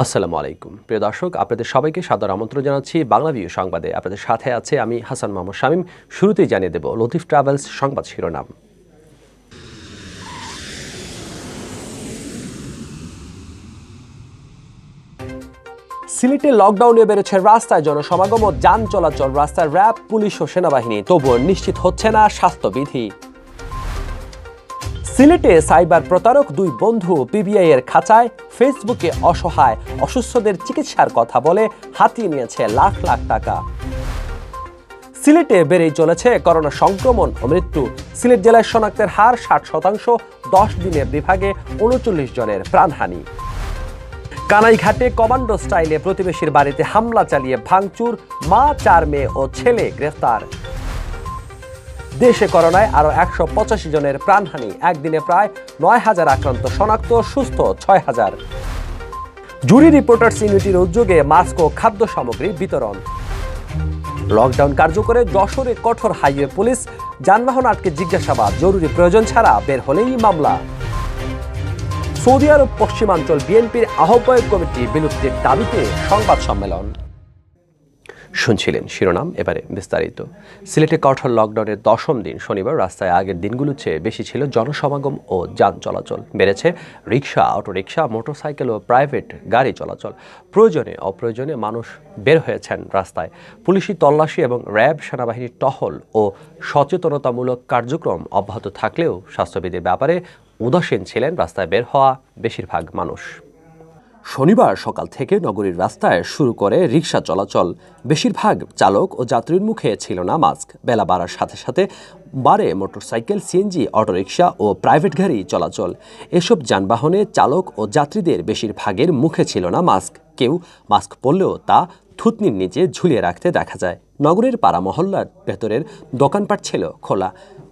আসসালামু আলাইকুম প্রিয় দর্শক, আপনাদের সবাইকে সাদর আমন্ত্রণ জানাচ্ছি বাংলাভিউ সংবাদে। আপনাদের সাথে আছে আমি হাসান মোহাম্মদ শামীম। শুরুতেই জানিয়ে দেব লতিফ ট্রাভেলস সংবাদ শিরোনাম। সিলেটে লকডাউনে বেড়েছে রাস্তায় জনসমাগম ও যান চলাচল। রাস্তায় র্যাব, পুলিশ ও সেনাবাহিনী, তবুও নিশ্চিত হচ্ছে না স্বাস্থ্যবিধি। সিলেটে সাইবার প্রতারক দুই বন্ধু পিবিআই এর খাঁচায়। ফেসবুকে অসহায় অসুস্থদের চিকিৎসার কথা বলে হাতিয়ে নিয়েছে লাখ লাখ টাকা। সিলেটে বেড়েই চলেছে করোনা সংক্রমণ ও মৃত্যু। সিলেট জেলায় শনাক্তের হার 60%। 10 দিনের বিভাগে 39 জনের প্রাণহানি। কানাইঘাটে কমান্ডো স্টাইলে প্রতিবেশীর বাড়িতে হামলা চালিয়ে ভাঙচুর। মা, 4 মেয়ে ও ছেলে গ্রেফতার। দেশে করোনায় আরো 185 জনের প্রাণহানি। একদিনে প্রায় 9,000 আক্রান্ত শনাক্ত, সুস্থ 6,000। জুরি রিপোর্টার্স ইউনিটির উদ্যোগে মাস্ক ও খাদ্য সামগ্রী বিতরণ। লকডাউন কার্যকরে যশোরে কঠোর হাইওয়ে পুলিশ। যানবাহন আটকে জিজ্ঞাসাবাদ, জরুরি প্রয়োজন ছাড়া বের হলেই মামলা। সৌদি আরব পশ্চিমাঞ্চল বিএনপির আহ্বায়ক কমিটি বিলুপ্তির দাবিতে সংবাদ সম্মেলন। শুনছিলেন শিরোনাম, এবারে বিস্তারিত। সিলেটে কঠোর লকডাউনের 10ম দিন শনিবার রাস্তায় আগের দিনগুলোর চেয়ে বেশি ছিল জনসমাগম ও যান চলাচল। বেড়েছে রিক্সা, অটোরিক্সা, মোটরসাইকেল ও প্রাইভেট গাড়ি চলাচল। প্রয়োজনে অপ্রয়োজনে মানুষ বের হয়েছেন রাস্তায়। পুলিশি তল্লাশি এবং র্যাব, সেনাবাহিনীর টহল ও সচেতনতামূলক কার্যক্রম অব্যাহত থাকলেও স্বাস্থ্যবিধির ব্যাপারে উদাসীন ছিলেন রাস্তায় বের হওয়া বেশিরভাগ মানুষ। শনিবার সকাল থেকে নগরীর রাস্তায় শুরু করে রিক্সা চলাচল। বেশিরভাগ চালক ও যাত্রীর মুখে ছিল না মাস্ক। বেলা বাড়ার সাথে সাথে বাড়ে মোটরসাইকেল, সিএনজি, অটোরিক্সা ও প্রাইভেট গাড়ি চলাচল। এসব যানবাহনে চালক ও যাত্রীদের বেশিরভাগের মুখে ছিল না মাস্ক। কেউ মাস্ক পরলেও তা থুতনির নিচে ঝুলিয়ে রাখতে দেখা যায়। নগরের পাড়া মহল্লার ভেতরের দোকানপাট ছিল খোলা।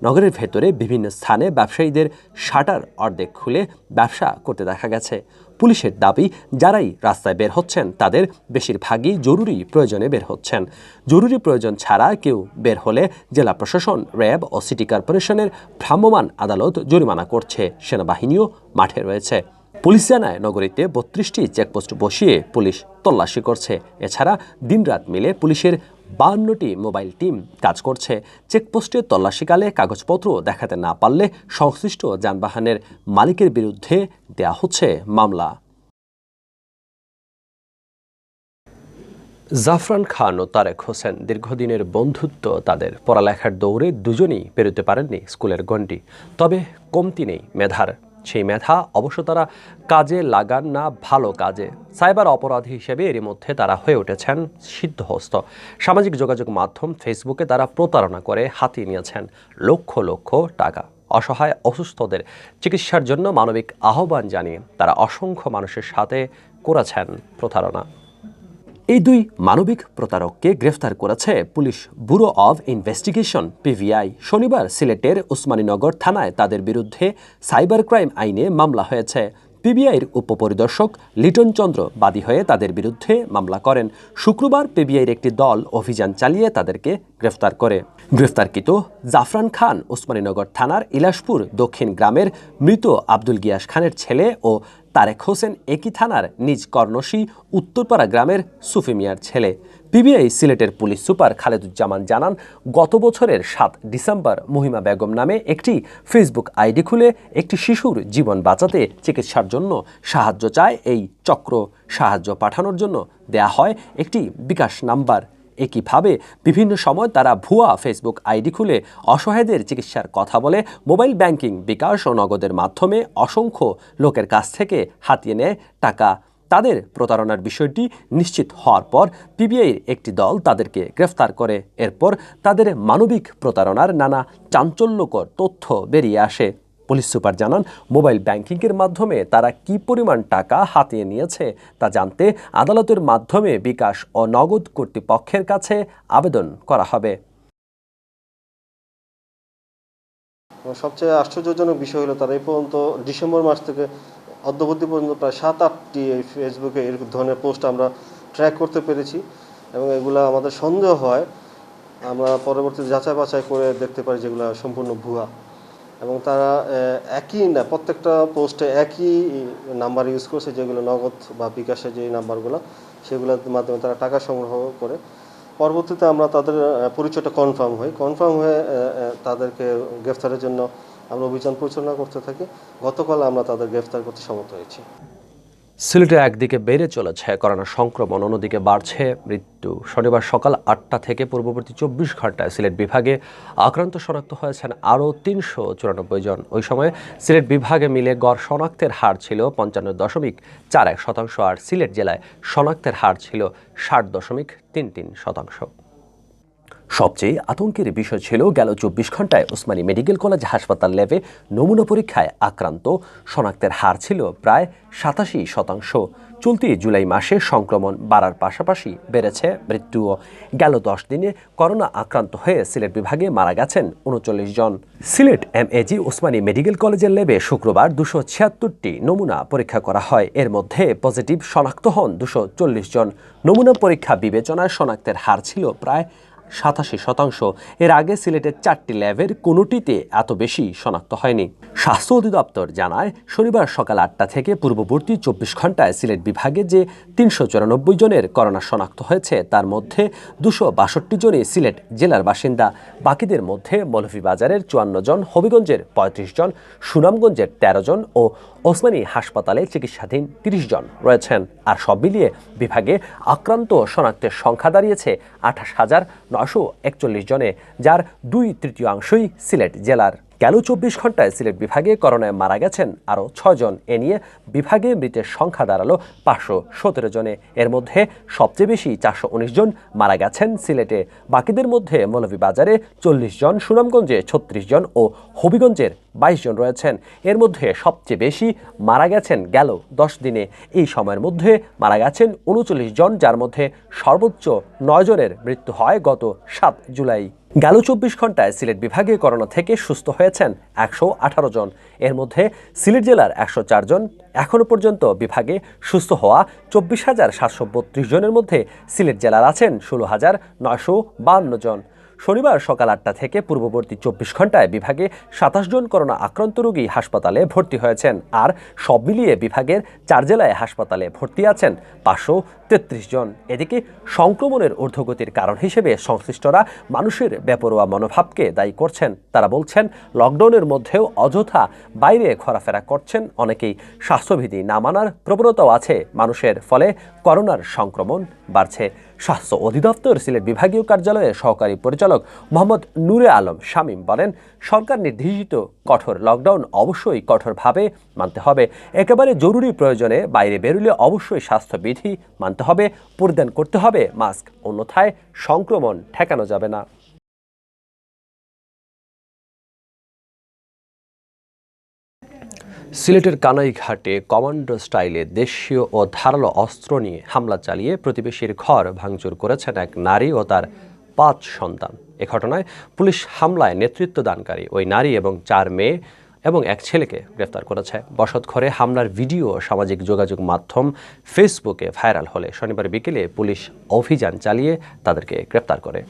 নগরের ভেতরে বিভিন্ন স্থানে ব্যবসায়ীদের শাটার অর্ধেক খুলে ব্যবসা করতে দেখা গেছে। পুলিশের দাবি, যারাই রাস্তায় বের হচ্ছেন তাদের বেশিরভাগই জরুরি প্রয়োজনে বের হচ্ছেন। জরুরি প্রয়োজন ছাড়া কেউ বের হলে জেলা প্রশাসন, র্যাব ও সিটি কর্পোরেশনের ভ্রাম্যমাণ আদালত জরিমানা করছে। সেনাবাহিনীও মাঠে রয়েছে। পুলিশ জানায়, নগরীতে 32টি চেকপোস্ট বসিয়ে পুলিশ তল্লাশি করছে। এছাড়া দিনরাত মিলে পুলিশের 52টি মোবাইল টিম কাজ করছে। চেকপোস্টে তল্লাশিকালে কাগজপত্র দেখাতে না পারলে সংশ্লিষ্ট যানবাহনের মালিকের বিরুদ্ধে দেয়া হচ্ছে মামলা। জাফরান খান ও তারেক হোসেন দীর্ঘদিনের বন্ধুত্ব তাদের। পড়ালেখার দৌড়ে দুজনেই পেরোতে পারেননি স্কুলের গণ্ডি। তবে কমতি নেই মেধার। সেই মেধা অবশ্য তারা কাজে লাগান না ভালো কাজে। সাইবার অপরাধী হিসেবে এরই মধ্যে তারা হয়ে উঠেছেন সিদ্ধহস্ত। সামাজিক যোগাযোগ মাধ্যম ফেসবুকে তারা প্রতারণা করে হাতিয়ে নিয়েছেন লক্ষ লক্ষ টাকা। অসহায় অসুস্থদের চিকিৎসার জন্য মানবিক আহ্বান জানিয়ে তারা অসংখ্য মানুষের সাথে করেছেন প্রতারণা। এই দুই মানবিক প্রতারককে গ্রেফতার করেছে police bureau of investigation PBI. শনিবার সিলেটের ওসমানীনগর থানায় তাদের বিরুদ্ধে সাইবার ক্রাইম আইনে মামলা হয়েছে। পিবিআইয়ের উপপরিদর্শক লিটন চন্দ্র বাদী হয়ে তাদের বিরুদ্ধে মামলা করেন। শুক্রবার পিবিআইয়ের একটি দল অভিযান চালিয়ে তাদেরকে গ্রেফতার করে। গ্রেফতারকৃত জাফরান খান ওসমানীনগর থানার ইলাশপুর দক্ষিণ গ্রামের মৃত আব্দুল গিয়াস খানের ছেলে ও তারেক হোসেন একই থানার নিজ কর্ণশী উত্তরপাড়া গ্রামের সুফি মিয়ার ছেলে। পিবিআই সিলেটের পুলিশ সুপার খালেদুজ্জামান জানান, গত বছরের 7 ডিসেম্বর মহিমা বেগম নামে একটি ফেসবুক আইডি খুলে একটি শিশুর জীবন বাঁচাতে চিকিৎসার জন্য সাহায্য চায় এই চক্র। সাহায্য পাঠানোর জন্য দেয়া হয় একটি বিকাশ নাম্বার। একইভাবে বিভিন্ন সময় তারা ভুয়া ফেসবুক আইডি খুলে অসহায়দের চিকিৎসার কথা বলে মোবাইল ব্যাংকিং, বিকাশ ও নগদের মাধ্যমে অসংখ্য লোকের কাছ থেকে হাতিয়ে নেয় টাকা। তাদের প্রতারণার বিষয়টি নিশ্চিত হওয়ার পর পিবিআইয়ের একটি দল তাদেরকে গ্রেফতার করে। এরপর তাদের মানবিক প্রতারণার নানা চাঞ্চল্যকর তথ্য বেরিয়ে আসে। পুলিশ সুপার জানান, মোবাইল ব্যাংকিংয়ের মাধ্যমে তারা কি পরিমাণ টাকা হাতিয়ে নিয়েছে তা জানতে আদালতের মাধ্যমে বিকাশ ও নগদ কর্তৃপক্ষের কাছে আবেদন করা হবে। সবচেয়ে আশ্চর্যজনক বিষয় হলো তারা এই পর্যন্ত ডিসেম্বর মাস থেকে অদ্যাবধি পর্যন্ত প্রায় 7-8টি এই ফেসবুকে এই ধরনের পোস্ট আমরা ট্র্যাক করতে পেরেছি এবং এগুলো আমাদের সন্দেহ হয়। আমরা পরবর্তীতে যাচাই বাছাই করে দেখতে পারি যেগুলো সম্পূর্ণ ভুয়া। এবং তারা একই না, প্রত্যেকটা পোস্টে একই নাম্বার ইউজ করছে, যেগুলো নগদ বা বিকাশের যে নাম্বারগুলো, সেগুলোর মাধ্যমে তারা টাকা সংগ্রহ করে। পরবর্তীতে আমরা তাদের পরিচয়টা কনফার্ম হয়ে তাদেরকে গ্রেফতারের জন্য আমরা অভিযান পরিচালনা করতে থাকি। গতকাল আমরা তাদের গ্রেফতার করতে সমর্থ হয়েছি। সিলেটে একদিকে বেড়ে চলেছে করোনা সংক্রমণ, অন্যদিকে বাড়ছে মৃত্যু। শনিবার সকাল ৮টা থেকে পূর্ববর্তী ২৪ ঘন্টায় সিলেট বিভাগে আক্রান্ত শনাক্ত হয়েছেন আরও ৩৯৪ জন। ওই সময় সিলেট বিভাগে মিলে গড় শনাক্তের হার ছিল ৫৫.৪১%, আর সিলেট জেলায় শনাক্তের হার ছিল ৬০.৩৩%। সবচেয়ে আতঙ্কের বিষয় ছিল গেল ২৪ ঘন্টায় ওসমানী মেডিকেল কলেজ হাসপাতাল ল্যাবে নমুনা পরীক্ষায় আক্রান্ত শনাক্তের হার ছিল প্রায় ৮৭%। চলতি জুলাই মাসে সংক্রমণ বাড়ার পাশাপাশি বেড়েছে মৃত্যুও। গেল ১০ দিনে করোনা আক্রান্ত হয়ে সিলেট বিভাগে মারা গেছেন ৩৯ জন। সিলেট এমএজি ওসমানী মেডিকেল কলেজের ল্যাবে শুক্রবার ২৭৬টি নমুনা পরীক্ষা করা হয়। এর মধ্যে পজিটিভ শনাক্ত হন ২৪০ জন। নমুনা পরীক্ষা বিবেচনায় শনাক্তের হার ছিল প্রায় ৮৭%। এর আগে সিলেটের ৪টি ল্যাবের কোনোটিতে এত বেশি শনাক্ত হয়নি। স্বাস্থ্য অধিদপ্তর জানায়, শনিবার সকাল ৮টা থেকে পূর্ববর্তী ২৪ ঘন্টায় সিলেট বিভাগে যে ৩৯৪ জনের করোনা শনাক্ত হয়েছে, তার মধ্যে ২৬২ জনই সিলেট জেলার বাসিন্দা। বাকিদের মধ্যে মৌলভীবাজারের ৫৪ জন, হবিগঞ্জের ৩৫ জন, সুনামগঞ্জের ১৩ জন ও ওসমানী হাসপাতালে চিকিৎসাধীন ৩০ জন রয়েছেন। আর সব মিলিয়ে বিভাগে আক্রান্ত শনাক্তের সংখ্যা দাঁড়িয়েছে ২৮,৯৪১ জনে, যার ২/৩ সিলেট জেলার। গেল ২৪ ঘন্টায় সিলেট বিভাগে করোনায় মারা গেছেন আরও ৬ জন। এ নিয়ে বিভাগে মৃতের সংখ্যা দাঁড়ালো ৫১৭ জনে। এর মধ্যে সবচেয়ে বেশি ৪১৯ জন মারা গেছেন সিলেটে। বাকিদের মধ্যে মৌলভীবাজারে ৪০ জন, সুনামগঞ্জে ৩৬ জন ও হবিগঞ্জের ২২ জন রয়েছেন। এর মধ্যে সবচেয়ে বেশি মারা গেছেন গেল ১০ দিনে। এই সময়ের মধ্যে মারা গেছেন ৩৯ জন, যার মধ্যে সর্বোচ্চ ৯ জনের মৃত্যু হয় গত ৭ জুলাই। গেল ২৪ ঘন্টায় সিলেট বিভাগে করোনা থেকে সুস্থ হয়েছেন ১১৮ জন। এর মধ্যে সিলেট জেলার ১০৪ জন। এখনও পর্যন্ত বিভাগে সুস্থ হওয়া ২৪,৭৩২ জনের মধ্যে সিলেট জেলার আছেন ১৬,৯৫২ জন। শনিবার সকাল ৮টা থেকে পূর্ববর্তী ২৪ ঘন্টায় বিভাগে ২৭ জন করোনা আক্রান্ত রোগী হাসপাতালে ভর্তি হয়েছেন। আর সব মিলিয়ে বিভাগের ৪ জেলায় হাসপাতালে ভর্তি আছেন ৫৩৩ জন। এদিকে সংক্রমণের ঊর্ধ্বগতির কারণ হিসেবে সংশ্লিষ্টরা মানুষের বেপরোয়া মনোভাবকে দায়ী করছেন। তারা বলছেন, লকডাউনের মধ্যেও অযথা বাইরে ঘোরাফেরা করছেন অনেকেই। স্বাস্থ্যবিধি না মানার প্রবণতাও আছে মানুষের, ফলে করোনার সংক্রমণ বাড়ছে। স্বাস্থ্য অধিদপ্তর সিলেট বিভাগীয় কার্যালয়ের সহকারী পরিচালক মোহাম্মদ নূরে আলম শামীম বলেন, সরকার নির্দেশিত কঠোর লকডাউন অবশ্যই কঠোরভাবে মানতে হবে। একেবারে জরুরি প্রয়োজনে বাইরে বেরোলে অবশ্যই স্বাস্থ্যবিধি মানতে হবে, পরিধান করতে হবে মাস্ক, অন্যথায় সংক্রমণ ঠেকানো যাবে না। সিলেটের কানাইঘাটে কমান্ডো স্টাইলে দেশীয় ও ধারালো অস্ত্র নিয়ে হামলা চালিয়ে প্রতিবেশীর ঘর ভাঙচুর করেছেন এক নারী ও তার ৫ সন্তান। এ ঘটনায় পুলিশ হামলায় নেতৃত্ব দানকারী ওই নারী এবং ৪ মেয়ে এবং এক ছেলেকে গ্রেফতার করেছে। বসতঘরে হামলার ভিডিও সামাজিক যোগাযোগ মাধ্যম ফেসবুকে ভাইরাল হলে শনিবার বিকেলে পুলিশ অভিযান চালিয়ে তাদেরকে গ্রেফতার করে।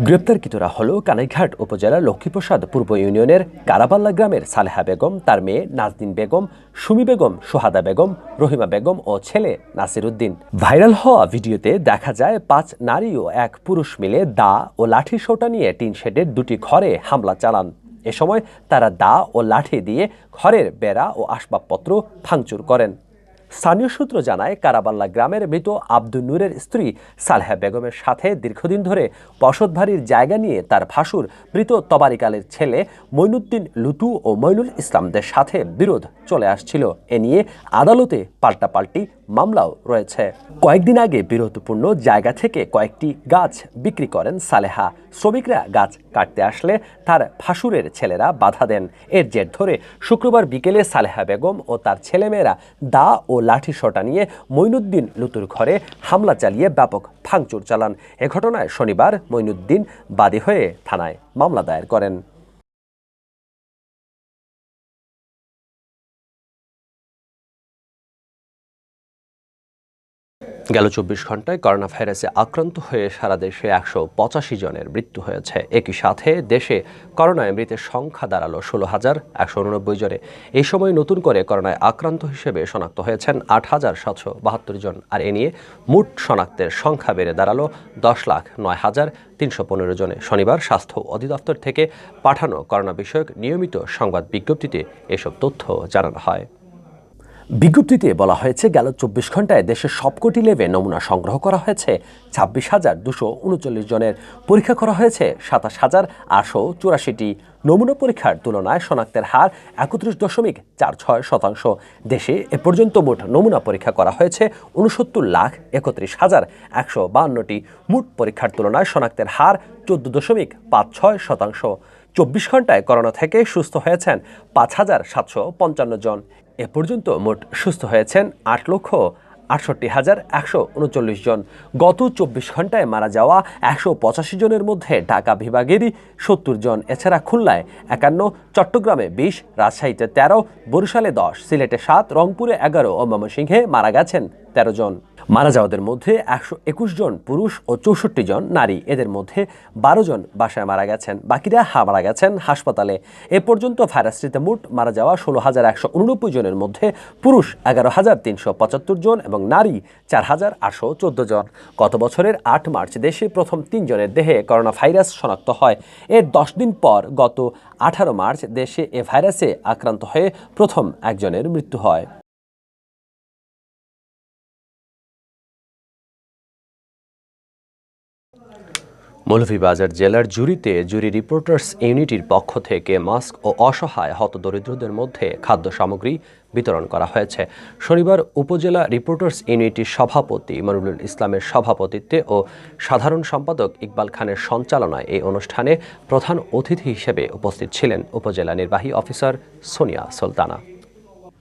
গ্রেপ্তারকৃতরা হল কানাইঘাট উপজেলার লক্ষ্মীপ্রসাদ পূর্ব ইউনিয়নের কারাবাল্লা গ্রামের সালেহা বেগম, তার মেয়ে নাজদিন বেগম, সুমি বেগম, সোহাদা বেগম, রহিমা বেগম ও ছেলে নাসির উদ্দিন। ভাইরাল হওয়া ভিডিওতে দেখা যায় ৫ নারী ও ১ পুরুষ মিলে দা ও লাঠি সোটা নিয়ে টিন শেডের ২টি ঘরে হামলা চালান। এ সময় তারা দা ও লাঠি দিয়ে ঘরের বেড়া ও আসবাবপত্র ভাঙচুর করেন। স্থানীয় সূত্র জানায়, কারাবাল্লা গ্রামের মৃত আব্দুল নূরের স্ত্রী সালেহা বেগমের সাথে দীর্ঘদিন ধরে বসতবাড়ির জায়গা নিয়ে তার ভাসুর মৃত তবারিকালের ছেলে মইনুদ্দিন লুতু ও মইনুল ইসলামদের সাথে বিরোধ চলে আসছিল। এ নিয়ে আদালতে পাল্টাপাল্টি মামলাও রয়েছে। কয়েকদিন আগে বিরোধপূর্ণ জায়গা থেকে কয়েকটি গাছ বিক্রি করেন সালেহা। শ্রমিকরা গাছ কাটতে আসলে তার ভাসুরের ছেলেরা বাধা দেন। এর জের ধরে শুক্রবার বিকেলে সালেহা বেগম ও তার ছেলেমেয়েরা দা ও লাঠি সোটা নিয়ে মইনুদ্দিন লুতুর ঘরে হামলা চালিয়ে ব্যাপক ভাঙচুর চালান। এ ঘটনায় শনিবার মইনুদ্দিন বাদী হয়ে থানায় মামলা দায়ের করেন। গেল ২৪ ঘন্টায় করোনা ভাইরাসে আক্রান্ত হয়ে সারা দেশে ১৮৫ জনের মৃত্যু হয়েছে। একই সাথে দেশে করোনায় মৃতের সংখ্যা দাঁড়ালো ১৬,১৮৯ জনে। এই সময় নতুন করে করোনায় আক্রান্ত হিসেবে শনাক্ত হয়েছেন ৮,৭৭২ জন। আর এ নিয়ে মোট শনাক্তের সংখ্যা বেড়ে দাঁড়ালো ১০,০৯,৩১৫ জনে। শনিবার স্বাস্থ্য অধিদপ্তর থেকে পাঠানো করোনা বিষয়ক নিয়মিত সংবাদ বিজ্ঞপ্তিতে এসব তথ্য জানানো হয়। বিজ্ঞপ্তিতে বলা হয়েছে, গেল ২৪ ঘন্টায় দেশের সবকটি ল্যাবে নমুনা সংগ্রহ করা হয়েছে ২৬,২৩৯ জনের। পরীক্ষা করা হয়েছে ২৭,৮৮৪টি। নমুনা পরীক্ষার তুলনায় শনাক্তের হার ৩১.৪৬%। দেশে এ পর্যন্ত মোট নমুনা পরীক্ষা করা হয়েছে ৬৯,৩১,১৫২টি। মোট পরীক্ষার তুলনায় শনাক্তের হার ১৪.৫৬%। ২৪ ঘন্টায় করোনা থেকে সুস্থ হয়েছেন ৫,৭৫৫ জন। এ পর্যন্ত মোট সুস্থ হয়েছেন ৮,৬৮,১৩৯ জন। গত ২৪ ঘন্টায় মারা যাওয়া ১৮৫ জনের মধ্যে ঢাকা বিভাগেরই ৭০ জন, এছাড়া খুলনায় ৫১, চট্টগ্রামে ২০, রাজশাহীতে ১৩, বরিশালে ১০, সিলেটে ৭, রংপুরে ১১ ও ময়মনসিংহে মারা গেছেন ১৩ জন। মারা যাওয়াদের মধ্যে ১২১ জন পুরুষ ও ৬৪ জন নারী। এদের মধ্যে ১২ জন বাসায় মারা গেছেন, বাকিরা মারা গেছেন হাসপাতালে। এ পর্যন্ত ভাইরাসটিতে মোট মারা যাওয়া ১৬,১৮৯ জনের মধ্যে পুরুষ ১১,৩৭৫ জন এবং নারী ৪,৮১৪ জন। গত বছরের ৮ মার্চ দেশে প্রথম ৩ জনের দেহে করোনা ভাইরাস শনাক্ত হয়। এর ১০ দিন পর গত ১৮ মার্চ দেশে এ ভাইরাসে আক্রান্ত হয়ে প্রথম একজনের মৃত্যু হয়। মৌলভীবাজার জেলার জুরিতে জুরি রিপোর্টার্স ইউনিটির পক্ষ থেকে মাস্ক ও অসহায় হতদরিদ্রদের মধ্যে খাদ্য সামগ্রী বিতরণ করা হয়েছে। শনিবার উপজেলা রিপোর্টার্স ইউনিটির সভাপতি মনিরুল ইসলামের সভাপতিত্বে ও সাধারণ সম্পাদক ইকবাল খানের সঞ্চালনায় এই অনুষ্ঠানে প্রধান অতিথি হিসেবে উপস্থিত ছিলেন উপজেলা নির্বাহী অফিসার সোনিয়া সুলতানা।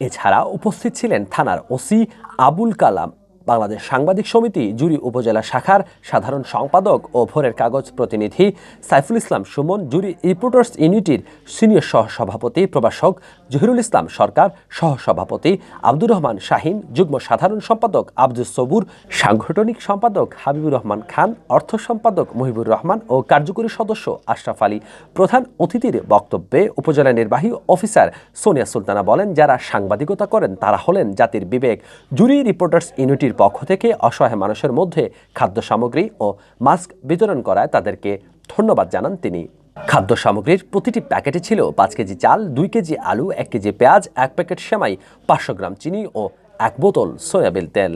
এছাড়া উপস্থিত ছিলেন থানার ওসি আবুল কালাম, বাংলাদেশ সাংবাদিক সমিতি জুরি উপজেলা শাখার সাধারণ সম্পাদক ও ভোরের কাগজ প্রতিনিধি সাইফুল ইসলাম সুমন, জুরি রিপোর্টার্স ইউনিটির সিনিয়র সহসভাপতি প্রভাষক জহিরুল ইসলাম সরকার, সহসভাপতি আব্দুর রহমান শাহিন, যুগ্ম সাধারণ সম্পাদক আব্দুস সবুর, সাংগঠনিক সম্পাদক হাবিবুর রহমান খান, অর্থ সম্পাদক মুহিবুর রহমান ও কার্যকরী সদস্য আশরাফ আলী। প্রধান অতিথির বক্তব্যে উপজেলা নির্বাহী অফিসার সোনিয়া সুলতানা বলেন, যারা সাংবাদিকতা করেন তারা হলেন জাতির বিবেক। জুরি রিপোর্টার্স ইউনিটির পক্ষ থেকে অসহায় মানুষের মধ্যে খাদ্য সামগ্রী ও মাস্ক বিতরণ করায় তাদেরকে ধন্যবাদ জানান তিনি। খাদ্য সামগ্রীর প্রতিটি প্যাকেটে ছিল ৫ কেজি চাল, ২ কেজি আলু, ১ কেজি পেঁয়াজ, ১ প্যাকেট সেমাই, ৫০০ গ্রাম চিনি ও ১ বোতল সয়াবিন তেল।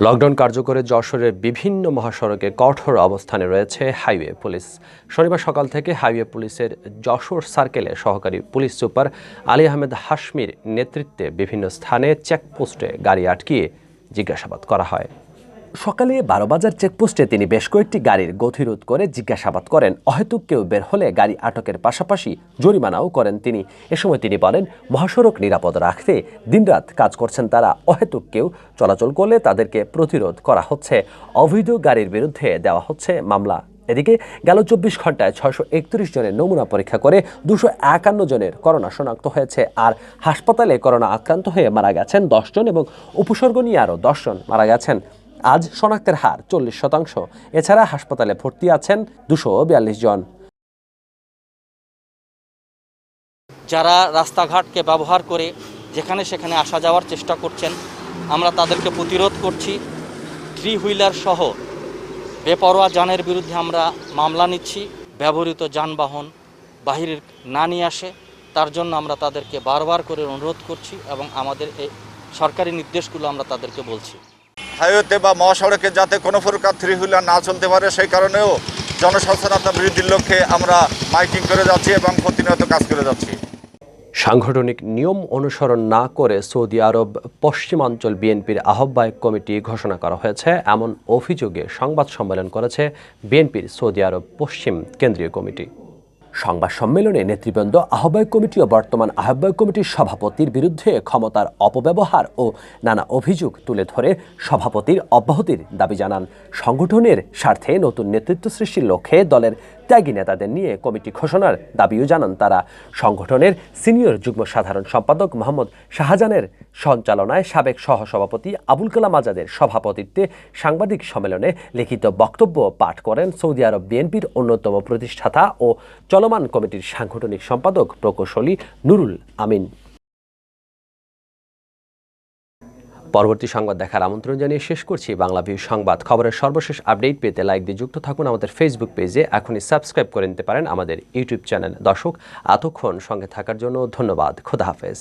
লকডাউন কার্যকরে যশোরের বিভিন্ন মহাসড়কে কঠোর অবস্থানে রয়েছে হাইওয়ে পুলিশ। শনিবার সকাল থেকে হাইওয়ে পুলিশের যশোর সার্কেলে সহকারী পুলিশ সুপার আলী আহমেদ হাশমির নেতৃত্বে বিভিন্ন স্থানে চেকপোস্টে গাড়ি আটকিয়ে জিজ্ঞাসাবাদ করা হয়। সকালে ১২ বাজার চেকপোস্টে তিনি বেশ কয়েকটি গাড়ির গতিরোধ করে জিজ্ঞাসাবাদ করেন। অহেতুক কেউ বের হলে গাড়ি আটকের পাশাপাশি জরিমানাও করেন তিনি। এ সময় তিনি বলেন, মহাসড়ক নিরাপদ রাখতে দিনরাত কাজ করছেন তারা। অহেতুক কেউ চলাচল করলে তাদেরকে প্রতিরোধ করা হচ্ছে। অবৈধ গাড়ির বিরুদ্ধে দেওয়া হচ্ছে মামলা। এদিকে গেল ২৪ ঘন্টায় ৬৩১ জনের নমুনা পরীক্ষা করে ২৫১ জনের করোনা শনাক্ত হয়েছে। আর হাসপাতালে করোনা আক্রান্ত হয়ে মারা গেছেন ১০ জন এবং উপসর্গ নিয়ে আরও ১০ জন মারা গেছেন। আজ শনাক্তের হার ৪০%। এছাড়া হাসপাতালে ভর্তি আছেন ২৪২ জন। যারা রাস্তাঘাটকে ব্যবহার করে যেখানে সেখানে আসা যাওয়ার চেষ্টা করছেন, আমরা তাদেরকে প্রতিরোধ করছি। 3 হুইলার সহ বেপরোয়া যানের বিরুদ্ধে আমরা মামলা নিচ্ছি। ব্যবহৃত যানবাহন বাহিরে না নিয়ে আসে তার জন্য আমরা তাদেরকে বারবার করে অনুরোধ করছি এবং আমাদের এই সরকারি নির্দেশগুলো আমরা তাদেরকে বলছি। হাইওয়েতে বা মহাসড়কে যাতে কোনো প্রকার 3 হুইলার না চলতে পারে সেই কারণেও জনসচেতনতা বৃদ্ধির লক্ষ্যে আমরা মাইকিং করে যাচ্ছি এবং প্রতিনিয়ত কাজ করে যাচ্ছি। সাংগঠনিক নিয়ম অনুসরণ না করে সৌদি আরব পশ্চিমাঞ্চল বিএনপির আহ্বায়ক কমিটি ঘোষণা করা হয়েছে, এমন অভিযোগে সংবাদ সম্মেলন করেছে বিএনপির সৌদি আরব পশ্চিম কেন্দ্রীয় কমিটি। সংবাদ সম্মেলনে নেতৃবৃন্দ আহ্বায়ক কমিটি ও বর্তমান আহ্বায়ক কমিটির সভাপতির বিরুদ্ধে ক্ষমতার অপব্যবহার ও নানা অভিযোগ তুলে ধরে সভাপতির অব্যাহতির দাবি জানান। সংগঠনের স্বার্থে নতুন নেতৃত্ব সৃষ্টির লক্ষ্যে দলের ত্যাগী নেতাদের নিয়ে কমিটি ঘোষণার দাবিও জানান তারা। সংগঠনের সিনিয়র যুগ্ম সাধারণ সম্পাদক মোহাম্মদ শাহজাহানের সঞ্চালনায় সাবেক সহসভাপতি আবুল কালাম আজাদের সভাপতিত্বে সাংবাদিক সম্মেলনে লিখিত বক্তব্য পাঠ করেন সৌদি আরব বিএনপির অন্যতম প্রতিষ্ঠাতা ও চলমান কমিটির সাংগঠনিক সম্পাদক প্রকৌশলী নুরুল আমিন। পরবর্তী সংবাদ দেখার আমন্ত্রণ জানিয়ে শেষ করছি বাংলা ভিউ সংবাদ। খবরের সর্বশেষ আপডেট পেতে লাইক দিয়ে যুক্ত থাকুন আমাদের ফেসবুক পেজে। এখনই সাবস্ক্রাইব করে নিতে পারেন আমাদের ইউটিউব চ্যানেল। দর্শক, এতক্ষণ সঙ্গে থাকার জন্য ধন্যবাদ। খোদা হাফেজ।